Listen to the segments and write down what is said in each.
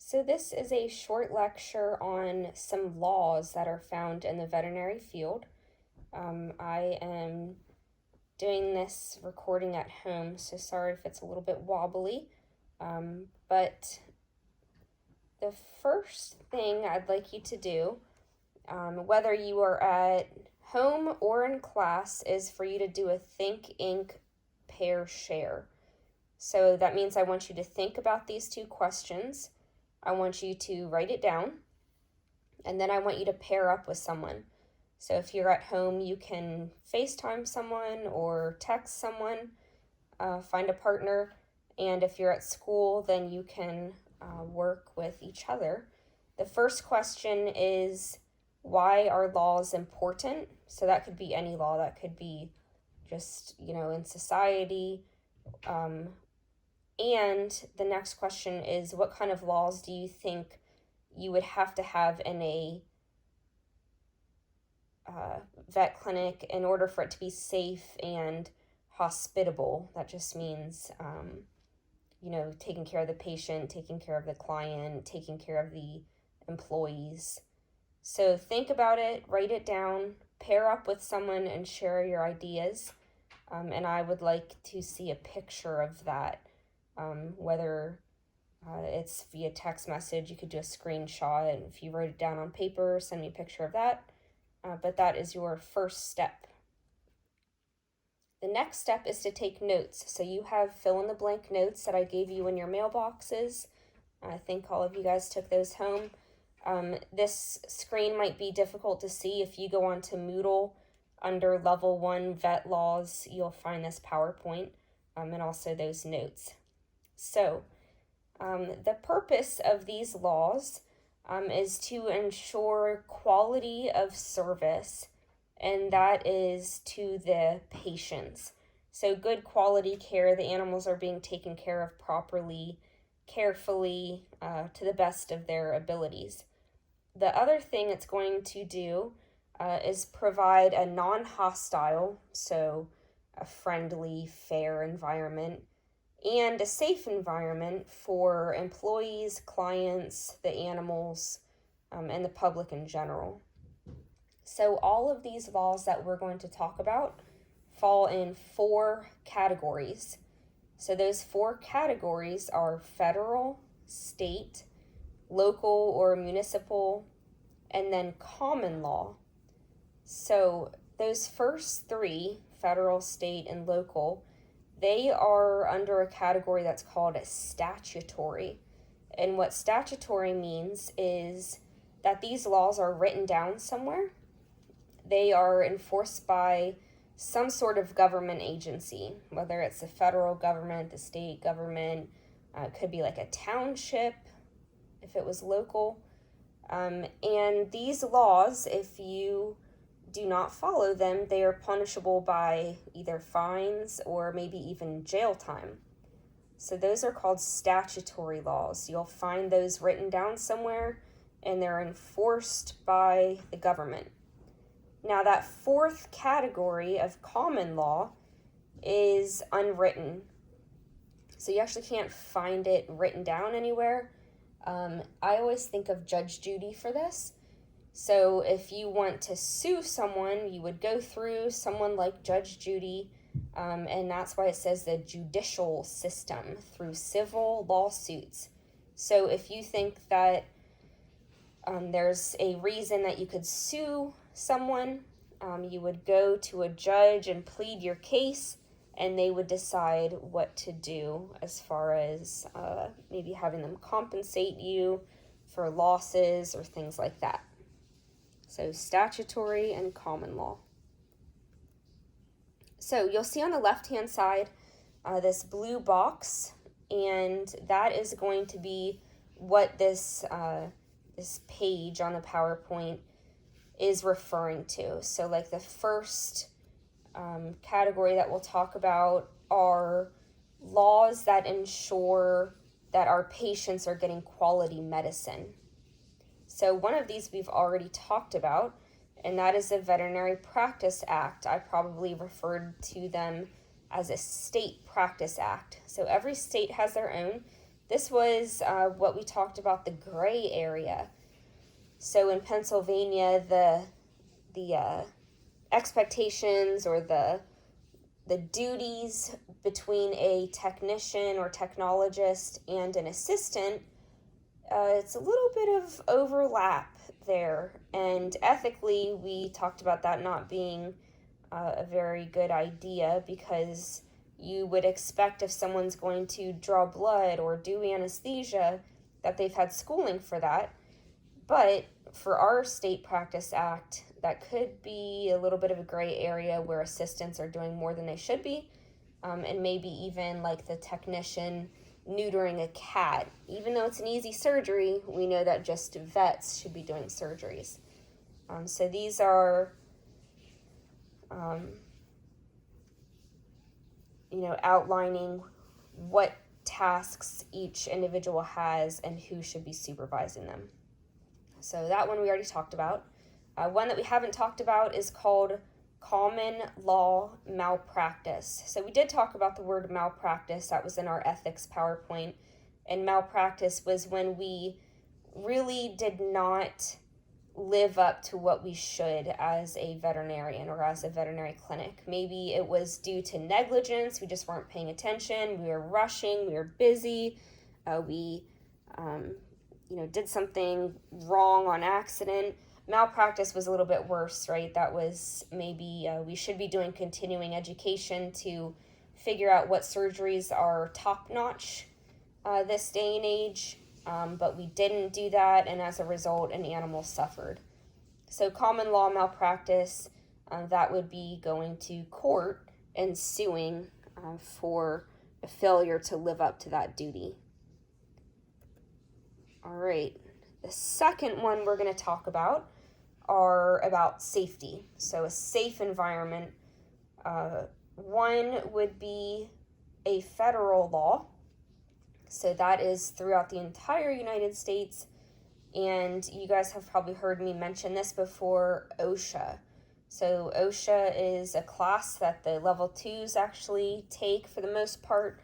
So, this is a short lecture on some laws that are found in the veterinary field. I am doing this recording at home, so sorry if it's a little bit wobbly. But the first thing I'd like you to do, whether you are at home or in class, is for you to do a think, ink, pair, share. So that means I want you to think about these two questions. I want you to write it down, and then I want you to pair up with someone. So if you're at home, you can FaceTime someone or text someone, find a partner. And if you're at school, then you can work with each other. The first question is, why are laws important? So that could be any law. That could be just, in society. And the next question is, what kind of laws do you think you would have to have in a vet clinic in order for it to be safe and hospitable? That just means, taking care of the patient, taking care of the client, taking care of the employees. So think about it, write it down, pair up with someone, and share your ideas. And I would like to see a picture of that. Whether it's via text message, you could do a screenshot, and if you wrote it down on paper, send me a picture of that. But that is your first step. The next step is to take notes. So you have fill-in-the-blank notes that I gave you in your mailboxes. I think all of you guys took those home. This screen might be difficult to see. If you go on to Moodle under Level 1 Vet Laws, you'll find this PowerPoint and also those notes. So, the purpose of these laws is to ensure quality of service, and that is to the patients. So, good quality care, the animals are being taken care of properly, carefully, to the best of their abilities. The other thing it's going to do is provide a non-hostile, so a friendly, fair environment, and a safe environment for employees, clients, the animals, and the public in general. So all of these laws that we're going to talk about fall in 4 categories. So those 4 categories are federal, state, local or municipal, and then common law. So those first 3, federal, state, and local, they are under a category that's called statutory. And what statutory means is that these laws are written down somewhere. They are enforced by some sort of government agency, whether it's the federal government, the state government, it could be like a township if it was local. And these laws, if you do not follow them, they are punishable by either fines or maybe even jail time. So those are called statutory laws. You'll find those written down somewhere, and they're enforced by the government. Now, that 4th category of common law is unwritten. So you actually can't find it written down anywhere. I always think of Judge Judy for this. So if you want to sue someone, you would go through someone like Judge Judy, and that's why it says the judicial system, through civil lawsuits. So if you think that there's a reason that you could sue someone, you would go to a judge and plead your case, and they would decide what to do as far as maybe having them compensate you for losses or things like that. So statutory and common law. So you'll see on the left-hand side this blue box, and that is going to be what this page on the PowerPoint is referring to. So like the first category that we'll talk about are laws that ensure that our patients are getting quality medicine. So one of these we've already talked about, and that is the Veterinary Practice Act. I probably referred to them as a state practice act. So every state has their own, This was what we talked about, the gray area. So in Pennsylvania, the expectations or the duties between a technician or technologist and an assistant, it's a little bit of overlap there. And ethically, we talked about that not being a very good idea, because you would expect if someone's going to draw blood or do anesthesia that they've had schooling for that. But for our state practice act, that could be a little bit of a gray area where assistants are doing more than they should be, and maybe even like the technician neutering a cat. Even though it's an easy surgery, we know that just vets should be doing surgeries. So these are, outlining what tasks each individual has and who should be supervising them. So that one we already talked about. One that we haven't talked about is called common law malpractice. So we did talk about the word malpractice. That was in our ethics PowerPoint. And malpractice was when we really did not live up to what we should as a veterinarian or as a veterinary clinic. Maybe it was due to negligence. We just weren't paying attention. We were rushing. We were busy. We did something wrong on accident. Malpractice was a little bit worse, right? That was maybe we should be doing continuing education to figure out what surgeries are top-notch this day and age, but we didn't do that, and as a result, an animal suffered. So common law malpractice, that would be going to court and suing for a failure to live up to that duty. All right, the second one we're going to talk about are about safety. So a safe environment. One would be a federal law. So that is throughout the entire United States. And you guys have probably heard me mention this before, OSHA. So OSHA is a class that the level 2s actually take for the most part.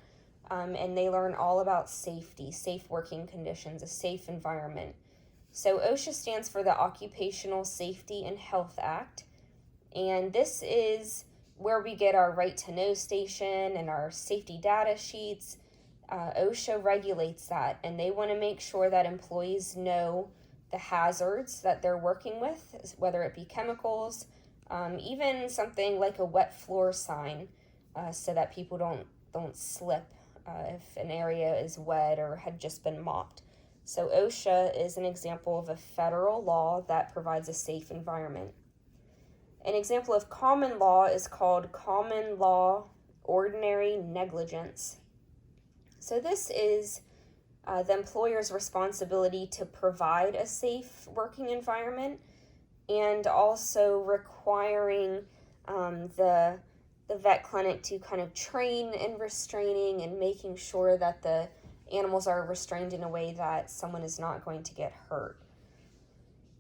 And they learn all about safety, safe working conditions, a safe environment. So OSHA stands for the Occupational Safety and Health Act, and this is where we get our right to know station and our safety data sheets. OSHA regulates that, and they want to make sure that employees know the hazards that they're working with, whether it be chemicals, even something like a wet floor sign, so that people don't slip if an area is wet or had just been mopped. So OSHA is an example of a federal law that provides a safe environment. An example of common law is called common law ordinary negligence. So this is the employer's responsibility to provide a safe working environment, and also requiring the vet clinic to kind of train in restraining and making sure that the animals are restrained in a way that someone is not going to get hurt.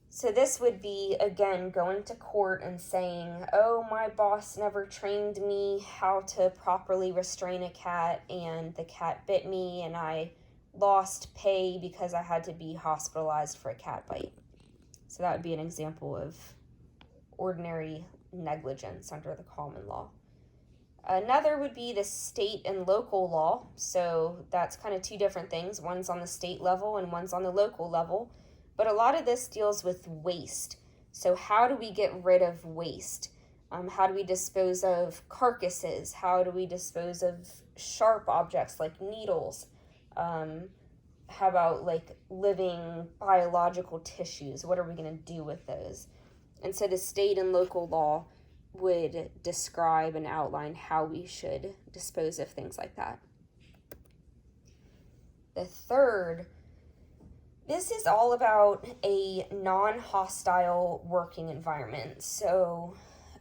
So this would be, again, going to court and saying, oh, my boss never trained me how to properly restrain a cat, and the cat bit me, and I lost pay because I had to be hospitalized for a cat bite. So that would be an example of ordinary negligence under the common law. Another would be the state and local law. So that's kind of two different things. One's on the state level and one's on the local level. But a lot of this deals with waste. So how do we get rid of waste? How do we dispose of carcasses? How do we dispose of sharp objects like needles? How about like living biological tissues? What are we going to do with those? And so the state and local law would describe and outline how we should dispose of things like that. The third, this is all about a non-hostile working environment. So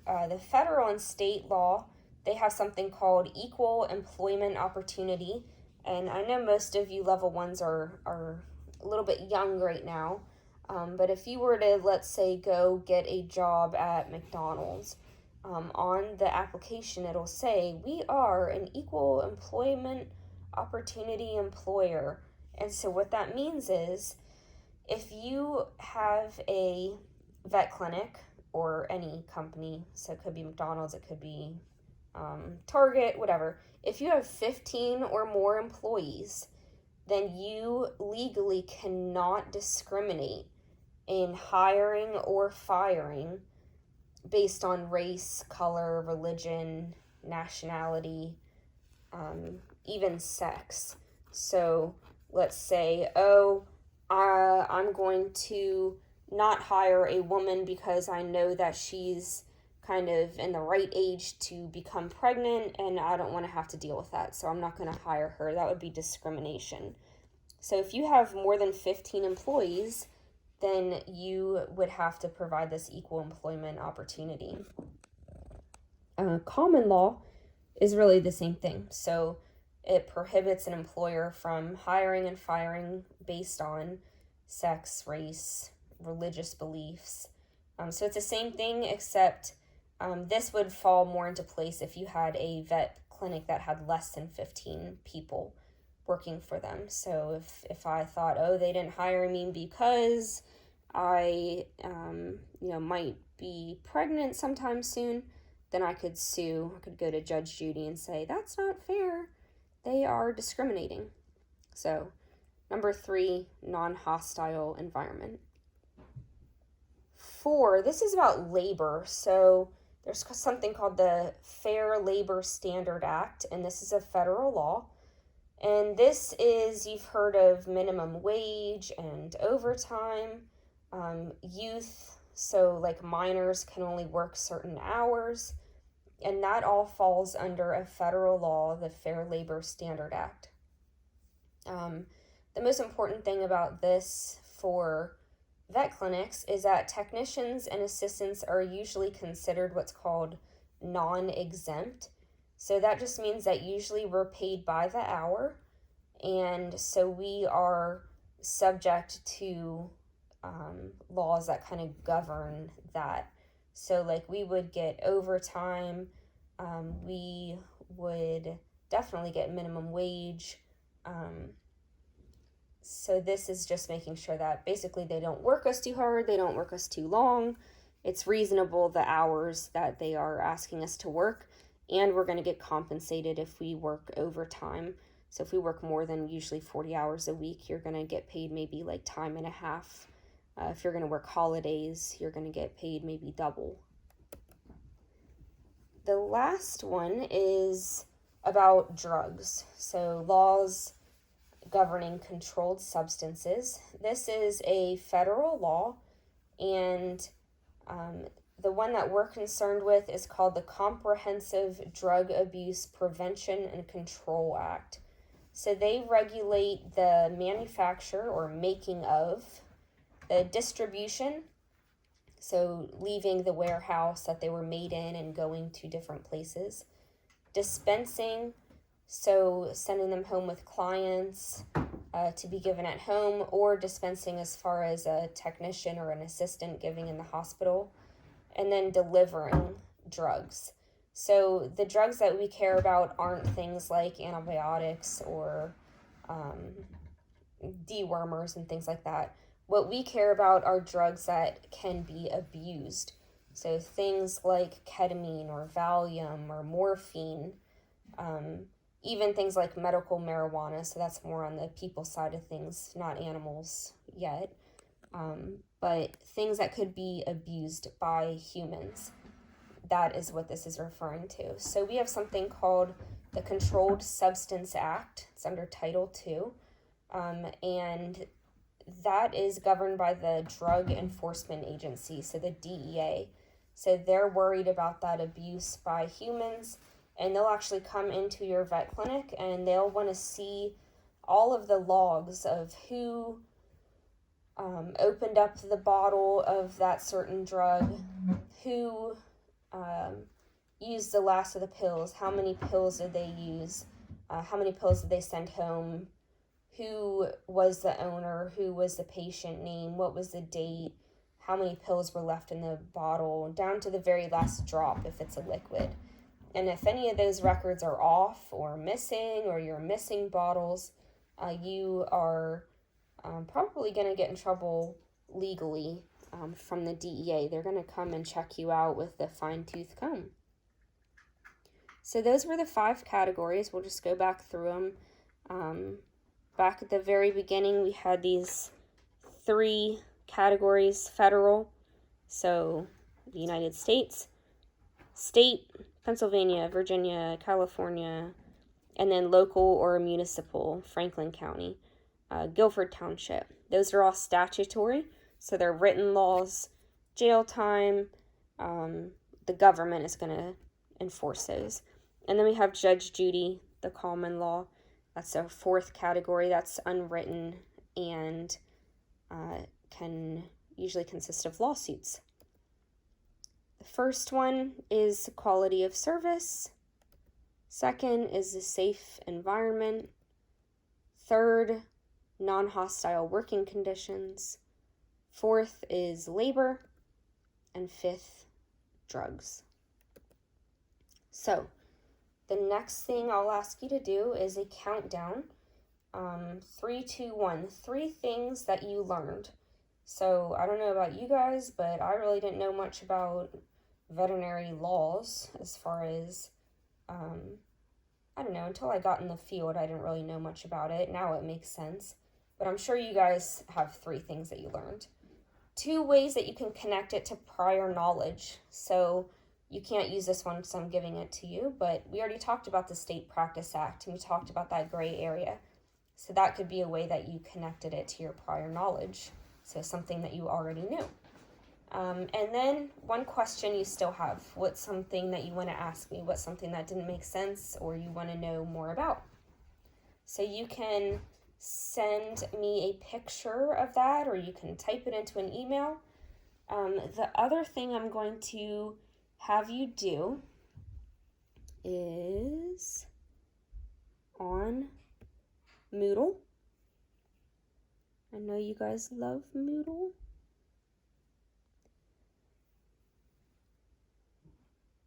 the federal and state law, they have something called equal employment opportunity. And I know most of you level 1s are a little bit young right now. But if you were to, let's say, go get a job at McDonald's, on the application it'll say, we are an equal employment opportunity employer. And so what that means is if you have a vet clinic or any company, so it could be McDonald's, it could be Target, whatever, if you have 15 or more employees, then you legally cannot discriminate in hiring or firing based on race, color, religion, nationality, even sex. So let's say, I'm going to not hire a woman because I know that she's kind of in the right age to become pregnant and I don't want to have to deal with that. So I'm not going to hire her. That would be discrimination. So if you have more than 15 employees, then you would have to provide this equal employment opportunity. Common law is really the same thing. So it prohibits an employer from hiring and firing based on sex, race, religious beliefs. So it's the same thing, except this would fall more into place if you had a vet clinic that had less than 15 people working for them. So if I thought, they didn't hire me because I might be pregnant sometime soon, then I could sue. I could go to Judge Judy and say, that's not fair. They are discriminating. So, number 3, non-hostile environment. 4, this is about labor. So there's something called the Fair Labor Standard Act, and this is a federal law. And this is, you've heard of minimum wage and overtime, youth, so like minors can only work certain hours, and that all falls under a federal law, the Fair Labor Standard Act. The most important thing about this for vet clinics is that technicians and assistants are usually considered what's called non-exempt. So that just means that usually we're paid by the hour, and so we are subject to laws that kind of govern that. So like we would get overtime, we would definitely get minimum wage. So this is just making sure that basically they don't work us too hard, they don't work us too long. It's reasonable, the hours that they are asking us to work, and we're going to get compensated if we work overtime. So if we work more than usually 40 hours a week, you're going to get paid maybe like time and a half. If you're going to work holidays, you're going to get paid maybe double. The last one is about drugs. So laws governing controlled substances. This is a federal law, and the one that we're concerned with is called the Comprehensive Drug Abuse Prevention and Control Act. So they regulate the manufacture or making of, the distribution, so leaving the warehouse that they were made in and going to different places, dispensing, so sending them home with clients to be given at home, or dispensing as far as a technician or an assistant giving in the hospital, and then delivering drugs. So the drugs that we care about aren't things like antibiotics or dewormers and things like that. What we care about are drugs that can be abused. So things like ketamine or Valium or morphine, even things like medical marijuana, so that's more on the people side of things, not animals yet, but things that could be abused by humans. That is what this is referring to. So we have something called the Controlled Substance Act. It's under Title II, and that is governed by the Drug Enforcement Agency, so the DEA. So they're worried about that abuse by humans, and they'll actually come into your vet clinic and they'll want to see all of the logs of who opened up the bottle of that certain drug, who used the last of the pills, how many pills did they use, how many pills did they send home, who was the owner, who was the patient name, what was the date, how many pills were left in the bottle, down to the very last drop if it's a liquid. And if any of those records are off or missing, or you're missing bottles, you are probably going to get in trouble legally from the DEA. They're going to come and check you out with the fine-tooth comb. So those were the 5 categories. We'll just go back through them. Back at the very beginning, we had these 3 categories: federal, so the United States; state, Pennsylvania, Virginia, California; and then local or municipal, Franklin County, Guilford Township. Those are all statutory, so they're written laws, jail time. The government is going to enforce those. And then we have Judge Judy, the common law. That's our 4th category. That's unwritten and can usually consist of lawsuits. The first one is quality of service. Second is a safe environment. Third, non-hostile working conditions. 4th is labor. And 5th, drugs. So, the next thing I'll ask you to do is a countdown. 3, 2, 1. 3 things that you learned. So, I don't know about you guys, but I really didn't know much about veterinary laws as far as, I don't know, until I got in the field, I didn't really know much about it. Now it makes sense. But I'm sure you guys have 3 things that you learned. 2 ways that you can connect it to prior knowledge. So, you can't use this one, so I'm giving it to you, but we already talked about the State Practice Act, and we talked about that gray area. So that could be a way that you connected it to your prior knowledge, so something that you already knew. And then 1 question you still have. What's something that you want to ask me? What's something that didn't make sense or you want to know more about? So you can send me a picture of that, or you can type it into an email. The other thing I'm going to have you do is on Moodle. I know you guys love Moodle.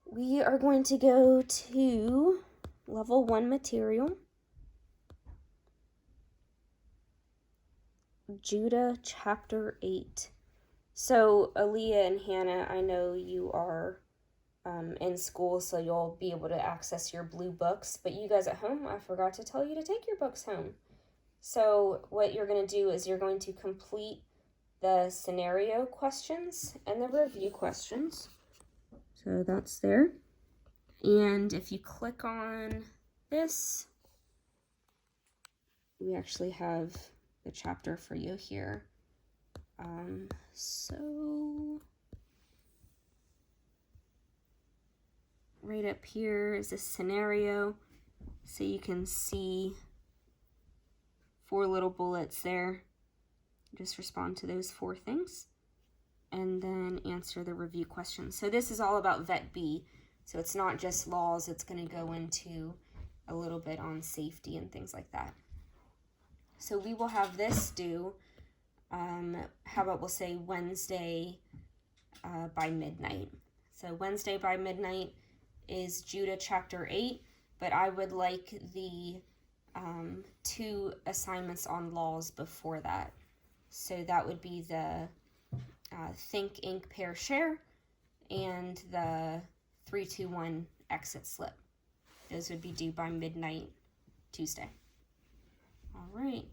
We are going to go to level 1 material, Judah chapter 8. So Aaliyah and Hannah, I know you are in school, so you'll be able to access your blue books, but you guys at home, I forgot to tell you to take your books home. So what you're going to do is you're going to complete the scenario questions and the review questions. So that's there. And if you click on this, we actually have the chapter for you here. So right up here is a scenario, so you can see 4 little bullets there. Just respond to those 4 things and then answer the review questions. So this is all about Vet B, so it's not just laws, it's going to go into a little bit on safety and things like that. So we will have this due, how about we'll say Wednesday by midnight. So Wednesday by midnight is Judah chapter 8, but I would like the 2 assignments on laws before that. So that would be the Think, Inc., Pair, Share, and the 3, 2, 1 exit slip. Those would be due by midnight Tuesday. All right.